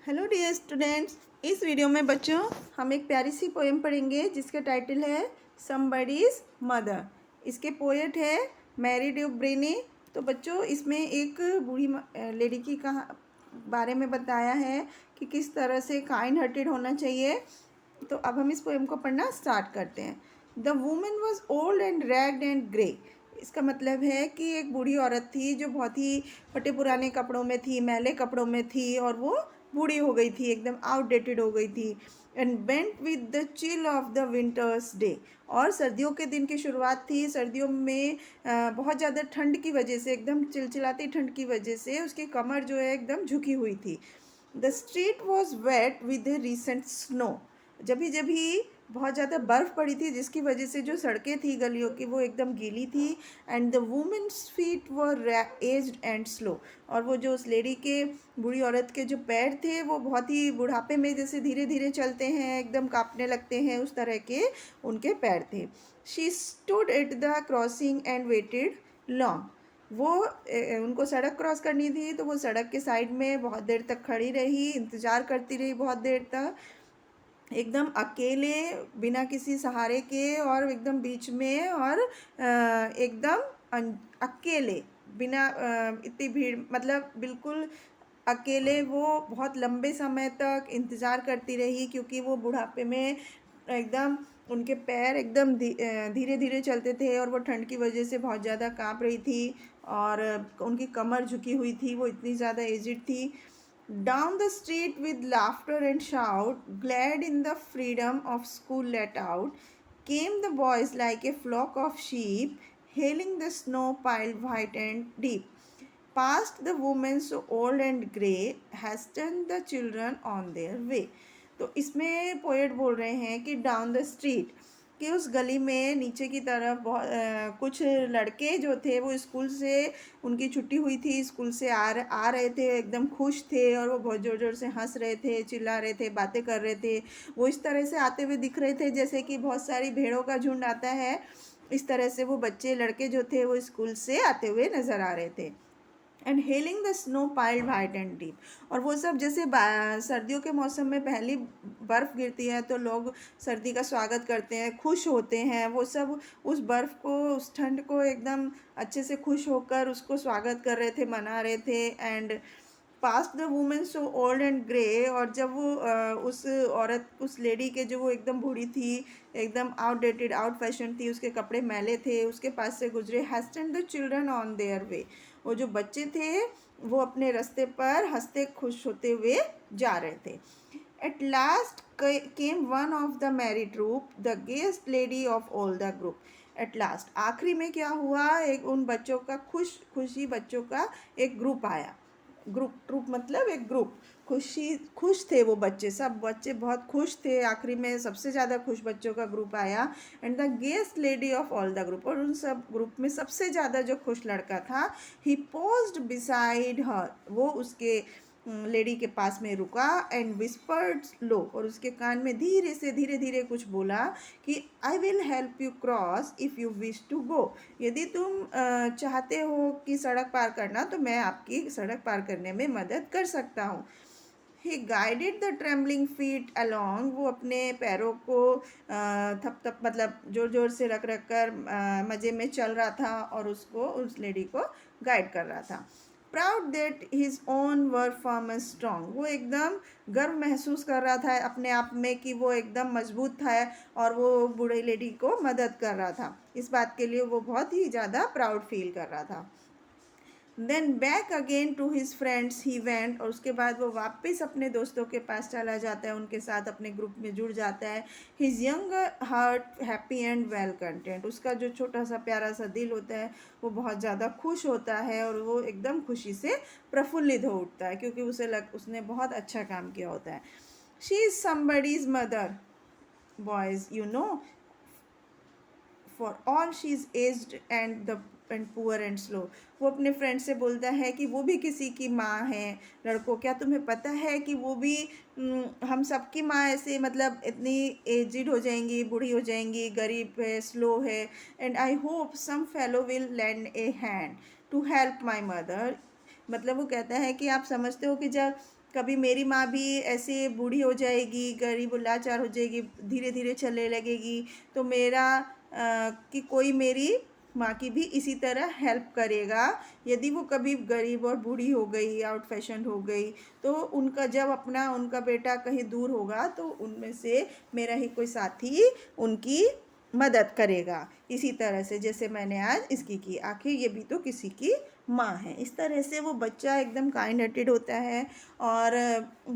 Hello dear students. इस video में बच्चों हम एक प्यारी सी पोएम पढ़ेंगे जिसका टाइटल है समबडीज मदर। इसके पोएट है मैरी ड्यू ब्रेने। तो बच्चों इसमें एक बूढ़ी लेडी की बारे में बताया है कि किस तरह से काइंड हार्टेड होना चाहिए। तो अब हम इस पोएम को पढ़ना स्टार्ट करते हैं। The women was old and ragged and grey. इसका मतलब है कि एक बूढ़ी औरत थी जो बहुत ही फटे पुराने कपड़ों में थी, मैले कपड़ों में थी और वो बूढ़ी हो गई थी, एकदम आउटडेटेड हो गई थी। And bent with the chill of the winters day. और सर्दियों के दिन की शुरुआत थी। सर्दियों में बहुत ज़्यादा ठंड की वजह से, एकदम चिलचिलाती ठंड की वजह से उसकी कमर जो है एकदम झुकी हुई थी। The street was wet with a recent snow. जभी जभी बहुत ज़्यादा बर्फ़ पड़ी थी जिसकी वजह से जो सड़कें थी गलियों की वो एकदम गीली थी। And the women's feet were aged and slow. और वो जो उस लेडी के, बूढ़ी औरत के जो पैर थे वो बहुत ही बुढ़ापे में जैसे धीरे धीरे चलते हैं, एकदम कांपने लगते हैं, उस तरह के उनके पैर थे। She stood at the crossing and waited long. वो उनको सड़क क्रॉस करनी थी तो वो सड़क के साइड में बहुत देर तक खड़ी रही, इंतज़ार करती रही बहुत देर तक, एकदम अकेले, बिना किसी सहारे के, और एकदम बीच में, और एकदम अकेले, बिना इतनी भीड़, मतलब बिल्कुल अकेले वो बहुत लंबे समय तक इंतज़ार करती रही क्योंकि वो बुढ़ापे में एकदम, उनके पैर एकदम धीरे धीरे चलते थे और वो ठंड की वजह से बहुत ज़्यादा काँप रही थी और उनकी कमर झुकी हुई थी, वो इतनी ज़्यादा एजिड थी। Down the street with laughter and shout, glad in the freedom of school let out, came the boys like a flock of sheep, hailing the snow piled white and deep. Past the women so old and grey, hastened the children on their way. तो इसमें poet बोल रहे हैं कि down the street, कि उस गली में नीचे की तरफ बहुत कुछ लड़के जो थे वो स्कूल से, उनकी छुट्टी हुई थी, स्कूल से आ रहे थे, एकदम खुश थे और वो बहुत ज़ोर ज़ोर से हंस रहे थे, चिल्ला रहे थे, बातें कर रहे थे। वो इस तरह से आते हुए दिख रहे थे जैसे कि बहुत सारी भेड़ों का झुंड आता है। इस तरह से वो बच्चे, लड़के जो थे वो स्कूल से आते हुए नज़र आ रहे थे। And hailing the snow piled white and deep. और वो सब जैसे सर्दियों के मौसम में पहली बर्फ़ गिरती है तो लोग सर्दी का स्वागत करते हैं, खुश होते हैं, वो सब उस बर्फ़ को, उस ठंड को एकदम अच्छे से खुश होकर उसको स्वागत कर रहे थे, मना रहे थे। And past the women so old and grey. और जब वो उस औरत, उस लेडी के, जो वो एकदम बूढ़ी थी, एकदम आउटडेटेड, आउट फैशन थी, उसके कपड़े मैले थे, उसके पास से गुजरे, hastened the children on their way. वो जो बच्चे थे वो अपने रास्ते पर हंसते खुश होते हुए जा रहे थे। At last came one of the merry troop, the gayest laddie of all the group. At last, आखिरी में क्या हुआ, एक उन बच्चों का, खुशी बच्चों का एक ग्रुप आया। ग्रुप, ट्रूप मतलब एक ग्रुप। खुश थे वो बच्चे, सब बच्चे बहुत खुश थे। आखिरी में सबसे ज़्यादा खुश बच्चों का ग्रुप आया। And the gayest laddie of all the group. और उन सब ग्रुप में सबसे ज़्यादा जो खुश लड़का था, ही पोज्ड बिसाइड हर, वो उसके लेडी के पास में रुका। एंड विस्पर्ड लो, और उसके कान में धीरे धीरे कुछ बोला कि I will help you cross if you wish to go. यदि तुम चाहते हो कि सड़क पार करना तो मैं आपकी सड़क पार करने में मदद कर सकता हूँ। He guided the trembling feet along. वो अपने पैरों को थप थप, मतलब जोर जोर से रख रख कर मज़े में चल रहा था और उसको, उस लेडी को गाइड कर रहा था। Proud that his own were firm and strong. वो एकदम गर्व महसूस कर रहा था अपने आप में कि वो एकदम मजबूत था और वो बूढ़ी लेडी को मदद कर रहा था। इस बात के लिए वो बहुत ही ज़्यादा प्राउड फील कर रहा था। Then back again to his friends he went. और उसके बाद वो वापस अपने दोस्तों के पास चला जाता है, उनके साथ अपने ग्रुप में जुड़ जाता है। His young heart happy and well content. उसका जो छोटा सा प्यारा सा दिल होता है वो बहुत ज़्यादा खुश होता है और वो एकदम खुशी से प्रफुल्लित हो उठता है क्योंकि उसने बहुत अच्छा काम किया होता है। She is somebody's mother boys, you know, for all she is aged and poor and slow. वो अपने फ्रेंड से बोलता है कि वो भी किसी की माँ है। लड़कों, क्या तुम्हें पता है कि वो भी, हम सबकी माँ ऐसे, मतलब इतनी एजिड हो जाएंगी, बूढ़ी हो जाएंगी, गरीब है, स्लो है। And I hope some fellow will lend a hand to help my mother. मतलब वो कहता है कि आप समझते हो कि जब कभी मेरी माँ भी ऐसे बूढ़ी हो जाएगी, गरीब लाचार हो जाएगी, धीरे धीरे चलने लगेगी, तो मेरा कि कोई मेरी माँ की भी इसी तरह हेल्प करेगा। यदि वो कभी गरीब और बूढ़ी हो गई, आउट फैशन हो गई, तो उनका जब अपना उनका बेटा कहीं दूर होगा तो उनमें से मेरा ही कोई साथी उनकी मदद करेगा, इसी तरह से जैसे मैंने आज इसकी की। आखिर ये भी तो किसी की माँ है। इस तरह से वो बच्चा एकदम काइंड हार्टेड होता है और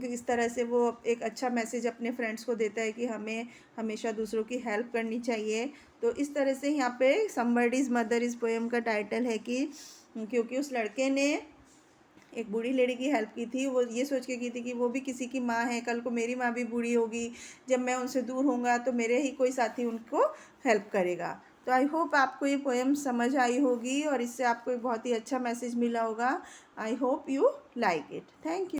इस तरह से वो एक अच्छा मैसेज अपने फ्रेंड्स को देता है कि हमें हमेशा दूसरों की हेल्प करनी चाहिए। तो इस तरह से यहाँ पे समबडीज़ मदर इस पोएम का टाइटल है कि क्योंकि उस लड़के ने एक बूढ़ी लेडी की हेल्प की थी, वो ये सोच के की थी कि वो भी किसी की माँ है, कल को मेरी माँ भी बूढ़ी होगी, जब मैं उनसे दूर होऊंगा तो मेरे ही कोई साथी उनको हेल्प करेगा। तो आई होप आपको ये पोएम समझ आई होगी और इससे आपको एक बहुत ही अच्छा मैसेज मिला होगा। I hope you like it. Thank you.